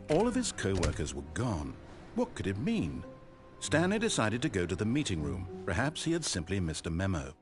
All of his co-workers were gone. What could it mean? Stanley decided to go to the meeting room. Perhaps he had simply missed a memo.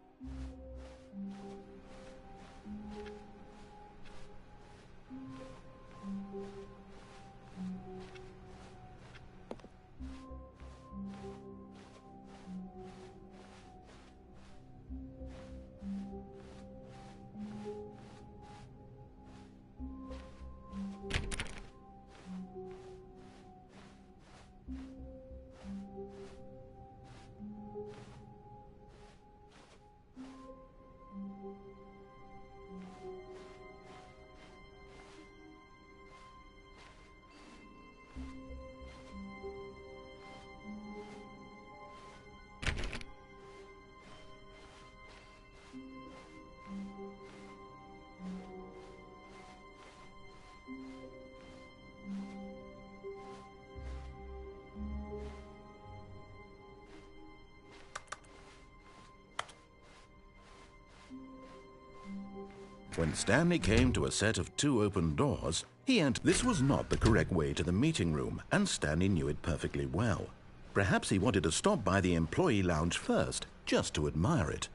When Stanley came to a set of 2 open doors, he entered. This was not the correct way to the meeting room, and Stanley knew it perfectly well. Perhaps he wanted to stop by the employee lounge first, just to admire it.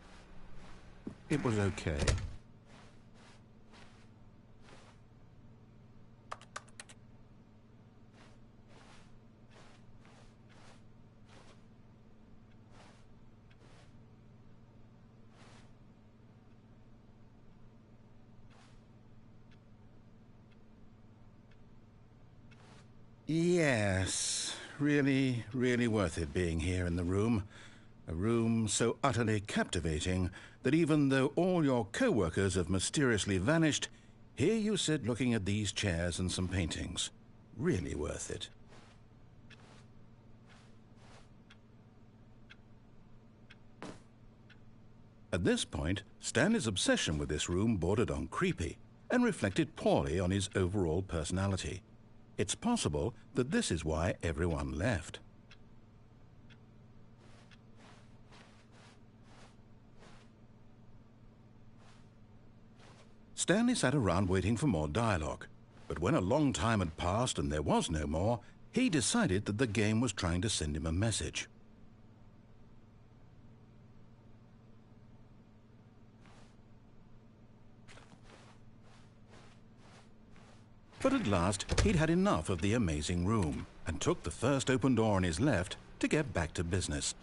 It was okay. Yes, really, really worth it being here in the room. A room so utterly captivating that even though all your co-workers have mysteriously vanished, here you sit looking at these chairs and some paintings. Really worth it. At this point, Stanley's obsession with this room bordered on creepy and reflected poorly on his overall personality. It's possible that this is why everyone left. Stanley sat around waiting for more dialogue, but when a long time had passed and there was no more, he decided that the game was trying to send him a message. But at last, he'd had enough of the amazing room and took the first open door on his left to get back to business.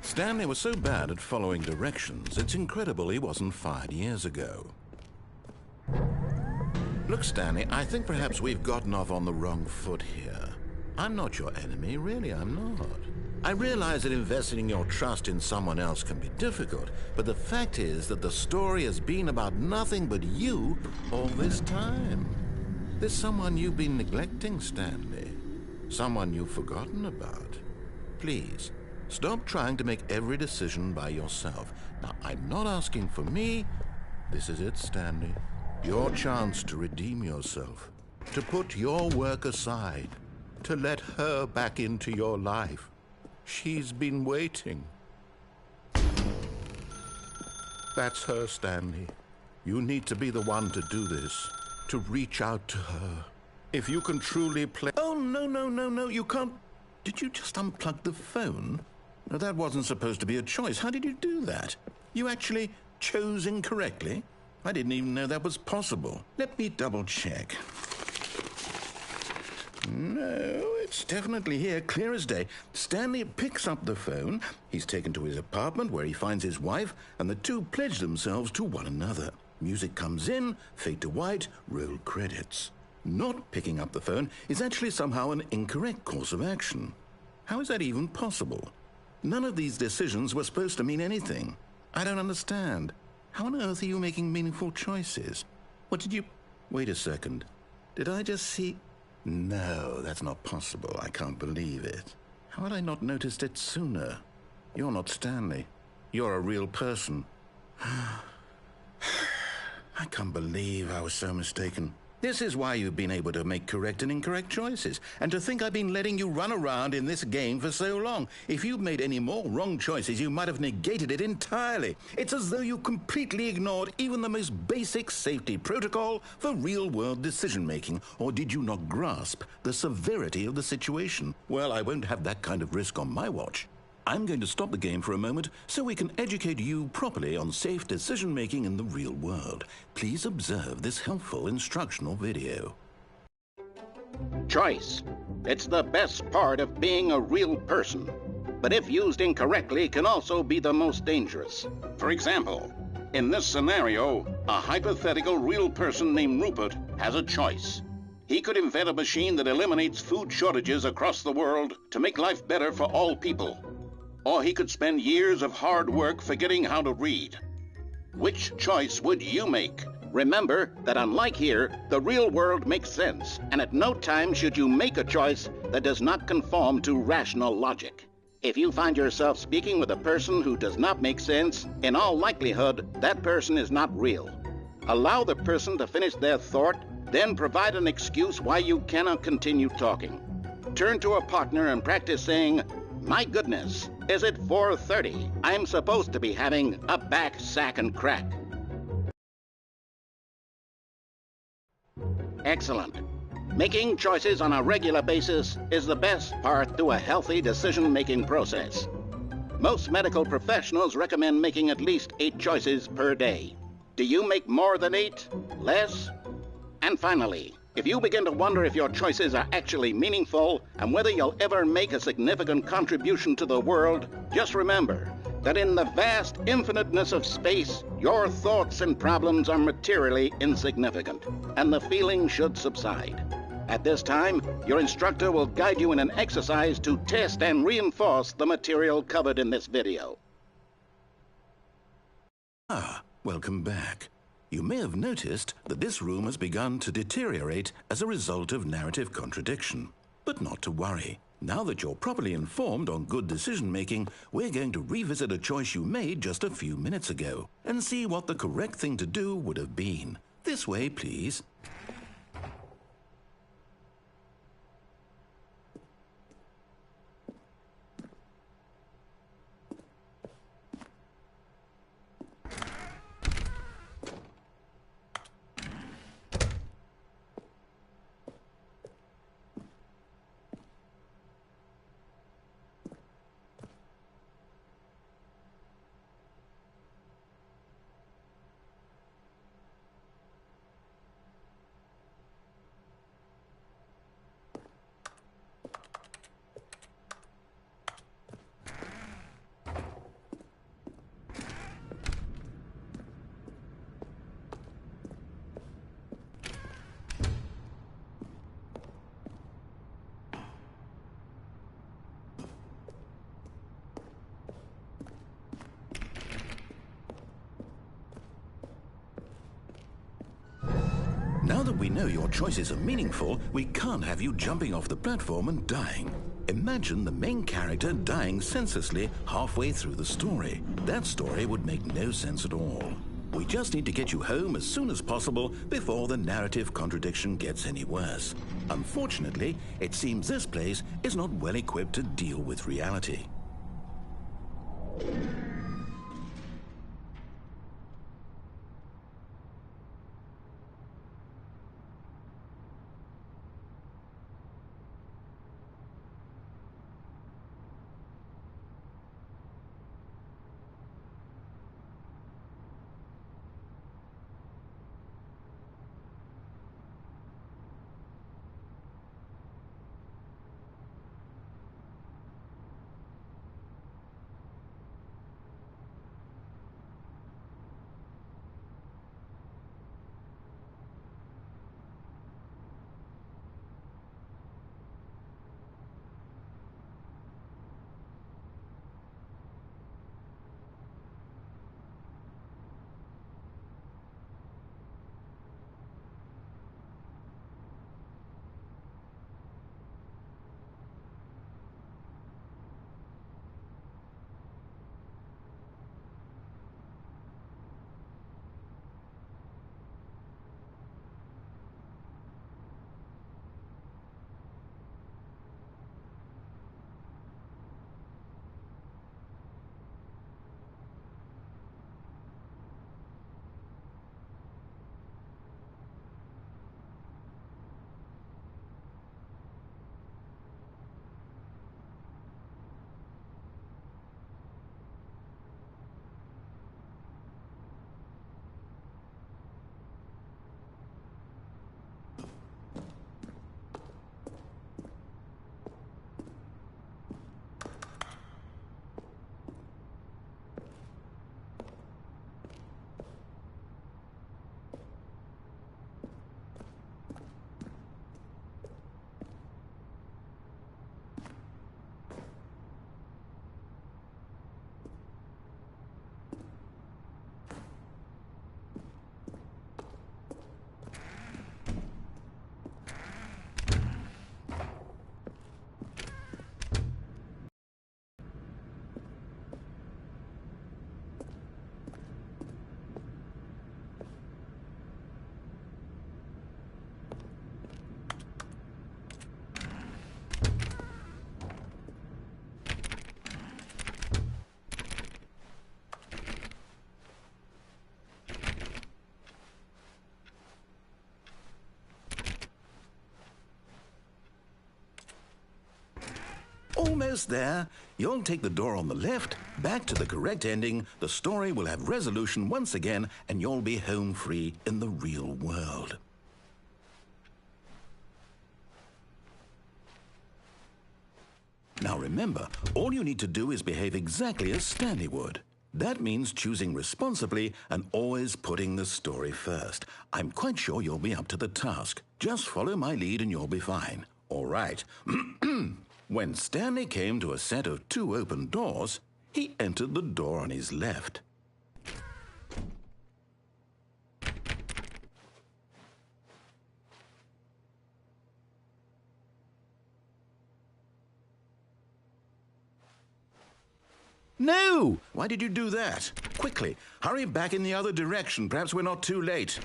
Stanley was so bad at following directions, it's incredible he wasn't fired years ago. Look, Stanley, I think perhaps we've gotten off on the wrong foot here. I'm not your enemy, really, I'm not. I realize that investing your trust in someone else can be difficult, but the fact is that the story has been about nothing but you all this time. There's someone you've been neglecting, Stanley. Someone you've forgotten about. Please, stop trying to make every decision by yourself. Now, I'm not asking for me. This is it, Stanley. Your chance to redeem yourself, to put your work aside, to let her back into your life. She's been waiting. That's her, Stanley. You need to be the one to do this, to reach out to her. If you can truly play... Oh, no, you can't... Did you just unplug the phone? No, that wasn't supposed to be a choice. How did you do that? You actually chose incorrectly? I didn't even know that was possible. Let me double check. No, it's definitely here, clear as day. Stanley picks up the phone. He's taken to his apartment where he finds his wife, and the two pledge themselves to one another. Music comes in, fade to white, roll credits. Not picking up the phone is actually somehow an incorrect course of action. How is that even possible? None of these decisions were supposed to mean anything. I don't understand. How on earth are you making meaningful choices? What did you... Wait a second. Did I just see... No, that's not possible. I can't believe it. How had I not noticed it sooner? You're not Stanley. You're a real person. I can't believe I was so mistaken. This is why you've been able to make correct and incorrect choices. And to think I've been letting you run around in this game for so long. If you'd made any more wrong choices, you might have negated it entirely. It's as though you completely ignored even the most basic safety protocol for real-world decision-making. Or did you not grasp the severity of the situation? Well, I won't have that kind of risk on my watch. I'm going to stop the game for a moment so we can educate you properly on safe decision-making in the real world. Please observe this helpful instructional video. Choice. It's the best part of being a real person. But if used incorrectly, can also be the most dangerous. For example, in this scenario, a hypothetical real person named Rupert has a choice. He could invent a machine that eliminates food shortages across the world to make life better for all people. Or he could spend years of hard work forgetting how to read. Which choice would you make? Remember that unlike here, the real world makes sense, and at no time should you make a choice that does not conform to rational logic. If you find yourself speaking with a person who does not make sense, in all likelihood, that person is not real. Allow the person to finish their thought, then provide an excuse why you cannot continue talking. Turn to a partner and practice saying, "My goodness, is it 4:30? I'm supposed to be having a back, sack, and crack." Excellent. Making choices on a regular basis is the best part to a healthy decision-making process. Most medical professionals recommend making at least 8 choices per day. Do you make more than 8? Less? And finally, if you begin to wonder if your choices are actually meaningful and whether you'll ever make a significant contribution to the world, just remember that in the vast infiniteness of space, your thoughts and problems are materially insignificant, and the feeling should subside. At this time, your instructor will guide you in an exercise to test and reinforce the material covered in this video. Welcome back. You may have noticed that this room has begun to deteriorate as a result of narrative contradiction. But not to worry. Now that you're properly informed on good decision-making, we're going to revisit a choice you made just a few minutes ago and see what the correct thing to do would have been. This way, please. Now that we know your choices are meaningful, we can't have you jumping off the platform and dying. Imagine the main character dying senselessly halfway through the story. That story would make no sense at all. We just need to get you home as soon as possible before the narrative contradiction gets any worse. Unfortunately, it seems this place is not well equipped to deal with reality. Almost there. You'll take the door on the left, back to the correct ending, the story will have resolution once again, and you'll be home free in the real world. Now remember, all you need to do is behave exactly as Stanley would. That means choosing responsibly and always putting the story first. I'm quite sure you'll be up to the task. Just follow my lead and you'll be fine. All right. When Stanley came to a set of 2 open doors, he entered the door on his left. No! Why did you do that? Quickly, hurry back in the other direction. Perhaps we're not too late.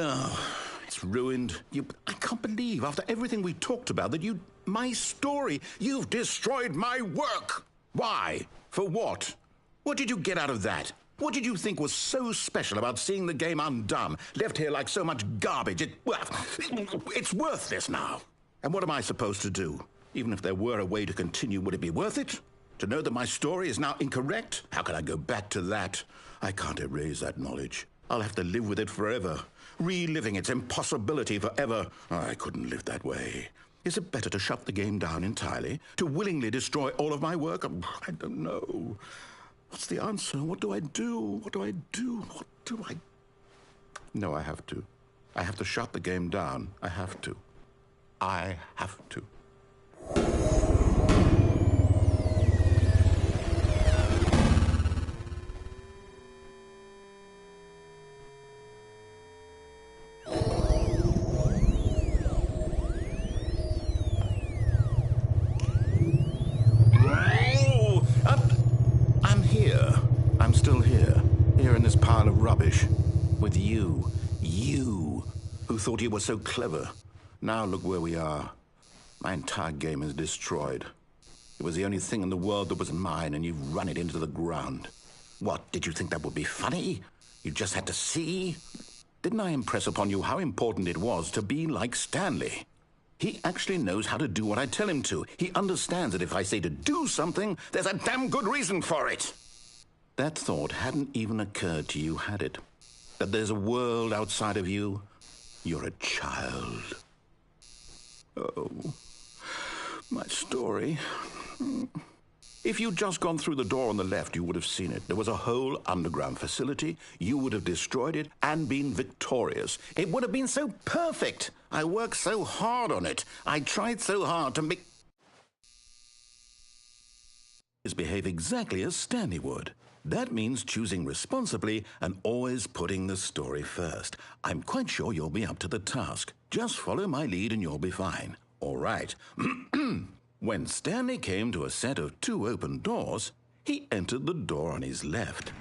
Oh, it's ruined. I can't believe, after everything we talked about, that my story, you've destroyed my work. Why? For what? What did you get out of that? What did you think was so special about seeing the game undone, left here like so much garbage? It's worthless now. And what am I supposed to do? Even if there were a way to continue, would it be worth it? To know that my story is now incorrect? How can I go back to that? I can't erase that knowledge. I'll have to live with it forever. Reliving its impossibility forever. I couldn't live that way. Is it better to shut the game down entirely? To willingly destroy all of my work? I don't know. What's the answer? What do I do? What do I do? What do I... No, I have to. I have to shut the game down. I have to. I have to. I'm still here in this pile of rubbish, with you who thought you were so clever. Now look where we are. My entire game is destroyed. It was the only thing in the world that was mine, and you've run it into the ground. What, did you think that would be funny? You just had to see? Didn't I impress upon you how important it was to be like Stanley? He actually knows how to do what I tell him to. He understands that if I say to do something, there's a damn good reason for it. That thought hadn't even occurred to you, had it? That there's a world outside of you? You're a child. Oh, my story. If you'd just gone through the door on the left, you would have seen it. There was a whole underground facility. You would have destroyed it and been victorious. It would have been so perfect. I worked so hard on it. I tried so hard to make... behave exactly as Stanley would. That means choosing responsibly and always putting the story first. I'm quite sure you'll be up to the task. Just follow my lead and you'll be fine. All right. When Stanley came to a set of 2 open doors, he entered the door on his left.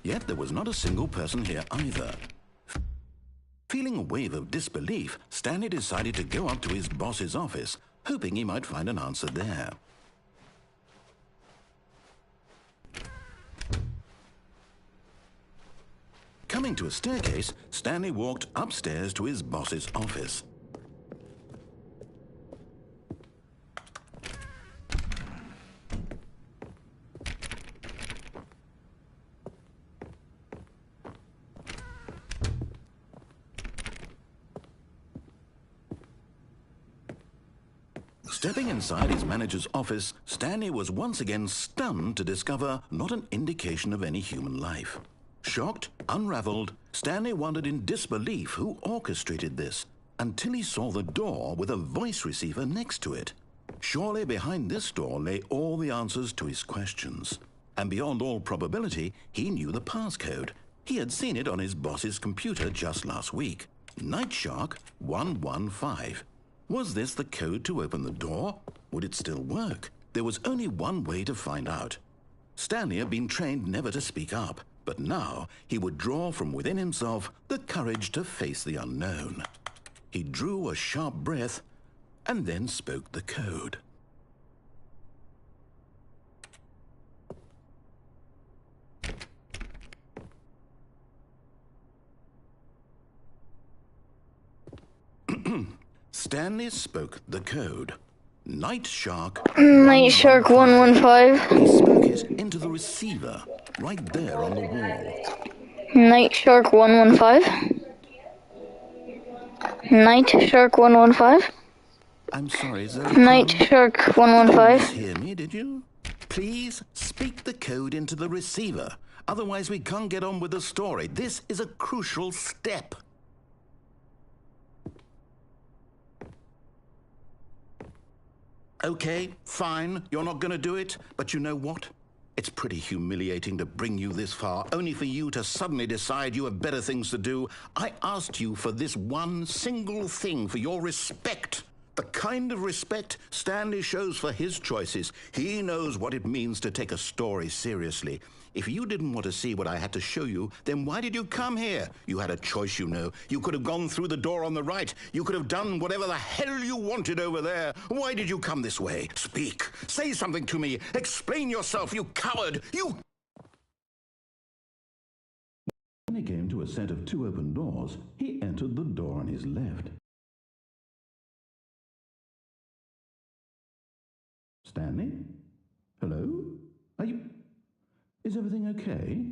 Yet there was not a single person here either. Feeling a wave of disbelief, Stanley decided to go up to his boss's office, hoping he might find an answer there. Coming to a staircase, Stanley walked upstairs to his boss's office. Stepping inside his manager's office, Stanley was once again stunned to discover not an indication of any human life. Shocked, unraveled, Stanley wondered in disbelief who orchestrated this, until he saw the door with a voice receiver next to it. Surely behind this door lay all the answers to his questions. And beyond all probability, he knew the passcode. He had seen it on his boss's computer just last week. Night Shark 115. Was this the code to open the door? Would it still work? There was only one way to find out. Stanley had been trained never to speak up, but now he would draw from within himself the courage to face the unknown. He drew a sharp breath and then spoke the code. Stanley spoke the code. Night Shark. Night Shark 115. He spoke it into the receiver, right there on the wall. Night Shark 115. Night Shark 115. I'm sorry, is there a Night problem? Shark You didn't 115. hear me, did you? Please speak the code into the receiver. Otherwise, we can't get on with the story. This is a crucial step. Okay, fine, you're not going to do it, but you know what? It's pretty humiliating to bring you this far, only for you to suddenly decide you have better things to do. I asked you for this one single thing, for your respect. The kind of respect Stanley shows for his choices. He knows what it means to take a story seriously. If you didn't want to see what I had to show you, then why did you come here? You had a choice, you know. You could have gone through the door on the right. You could have done whatever the hell you wanted over there. Why did you come this way? Speak. Say something to me. Explain yourself, you coward. You... When he came to a set of two open doors, he entered the door on his left. Stanley? Hello? Are you... Is everything okay?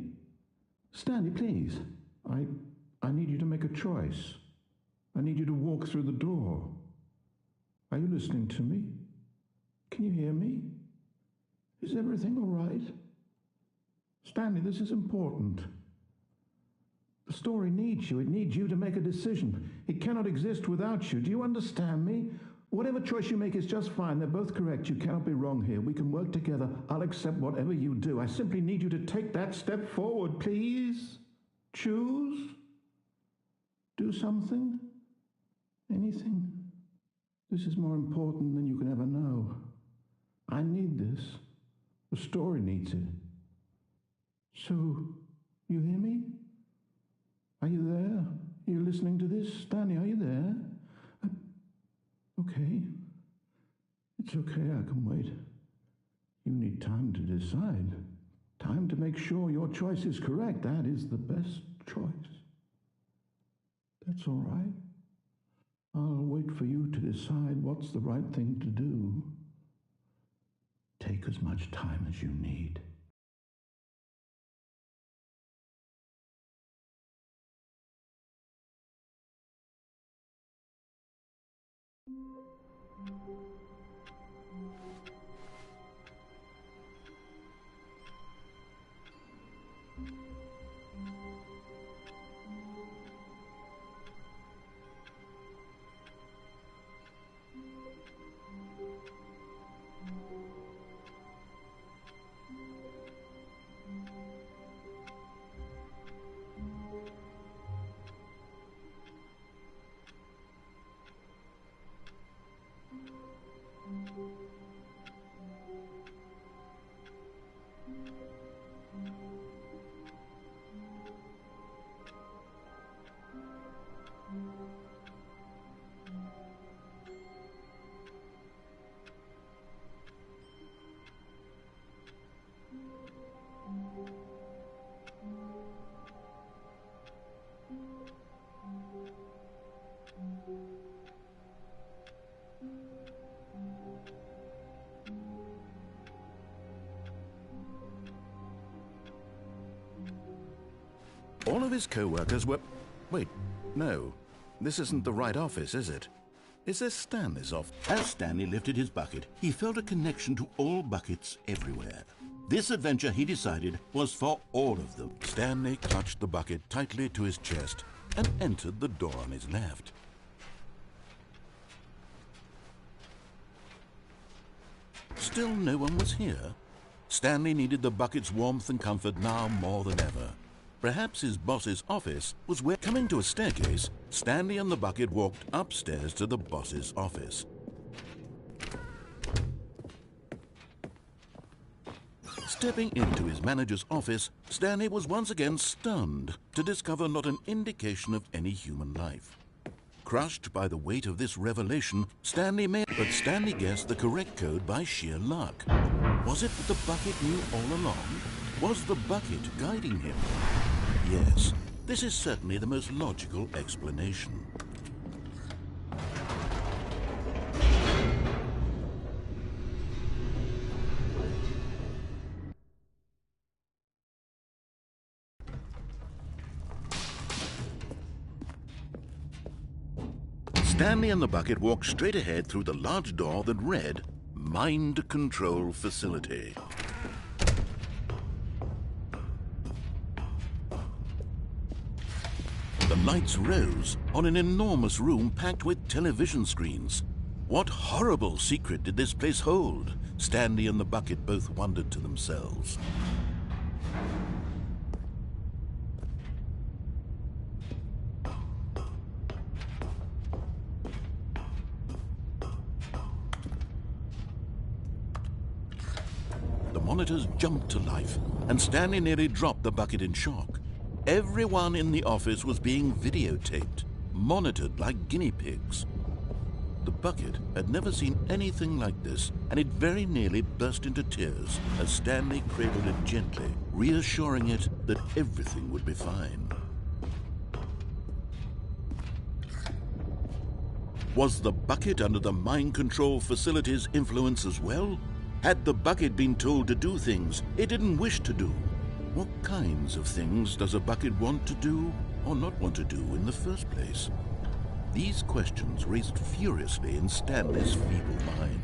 Stanley, please. I need you to make a choice. I need you to walk through the door. Are you listening to me? Can you hear me? Is everything all right? Stanley, this is important. The story needs you. It needs you to make a decision. It cannot exist without you. Do you understand me? Whatever choice you make is just fine. They're both correct. You cannot be wrong here. We can work together. I'll accept whatever you do. I simply need you to take that step forward, please. Choose. Do something. Anything. This is more important than you can ever know. I need this. The story needs it. So, you hear me? Are you there? Are you listening to this? Stanley, are you there? Okay. It's okay, I can wait. You need time to decide. Time to make sure your choice is correct. That is the best choice. That's all right. I'll wait for you to decide what's the right thing to do. Take as much time as you need. All of his co-workers were... Wait, no. This isn't the right office, is it? Is this Stanley's office? As Stanley lifted his bucket, he felt a connection to all buckets everywhere. This adventure, he decided, was for all of them. Stanley clutched the bucket tightly to his chest and entered the door on his left. Still no one was here. Stanley needed the bucket's warmth and comfort now more than ever. Perhaps his boss's office was where... Coming to a staircase, Stanley and the bucket walked upstairs to the boss's office. Stepping into his manager's office, Stanley was once again stunned to discover not an indication of any human life. Crushed by the weight of this revelation, Stanley guessed the correct code by sheer luck. Was it that the bucket knew all along? Was the bucket guiding him? Yes, this is certainly the most logical explanation. Stanley and the bucket walked straight ahead through the large door that read, Mind Control Facility. The lights rose on an enormous room packed with television screens. What horrible secret did this place hold? Stanley and the bucket both wondered to themselves. The monitors jumped to life, and Stanley nearly dropped the bucket in shock. Everyone in the office was being videotaped, monitored like guinea pigs. The bucket had never seen anything like this, and it very nearly burst into tears as Stanley cradled it gently, reassuring it that everything would be fine. Was the bucket under the mind control facility's influence as well? Had the bucket been told to do things it didn't wish to do? What kinds of things does a bucket want to do or not want to do in the first place? These questions raced furiously in Stanley's feeble mind.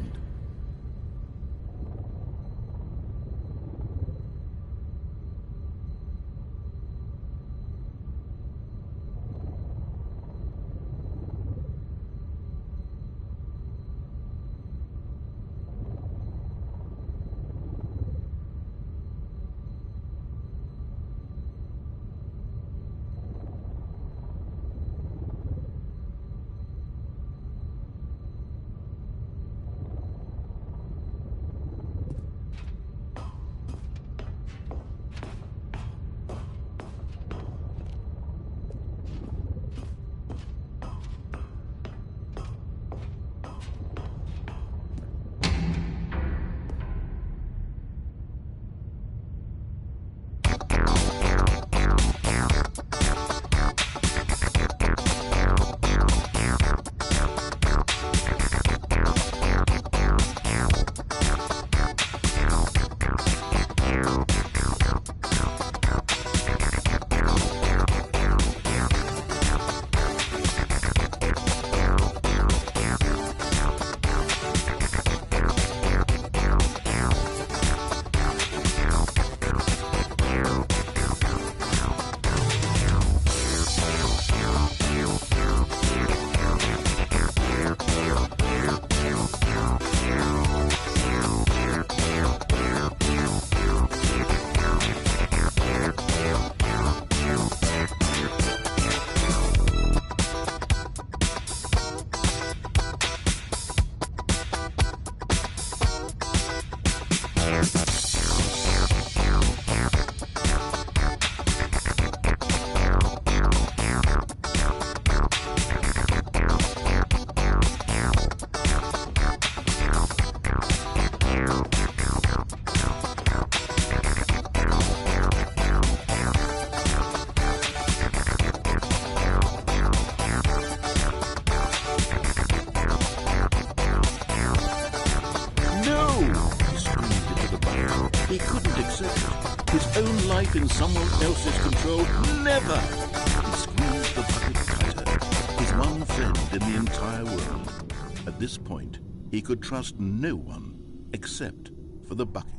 life in someone else's control? Never! He squeezed the bucket tighter. His one friend in the entire world. At this point, he could trust no one except for the bucket.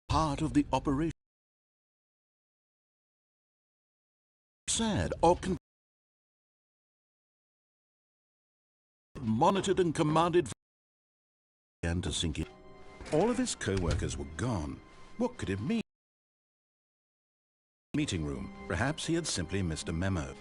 Part of the operation. Sad or monitored and commanded began to sink in. All of his co-workers were gone. What could it mean? Meeting room. Perhaps he had simply missed a memo.